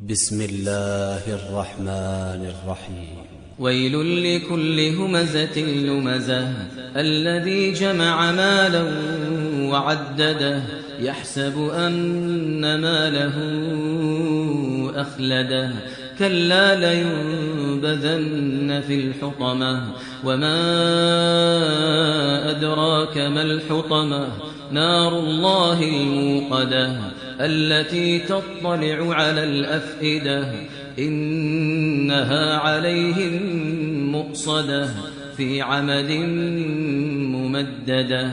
بسم الله الرحمن الرحيم. ويل لكل همزة لمزة الذي جمع مالا وعدده يحسب أن ماله أخلده كلا لينبذن في الحطمة وما أدراك ما الحطمة نار الله الموقدة التي تطلع على الأفئدة إنها عليهم مؤصدة في عمد ممددة.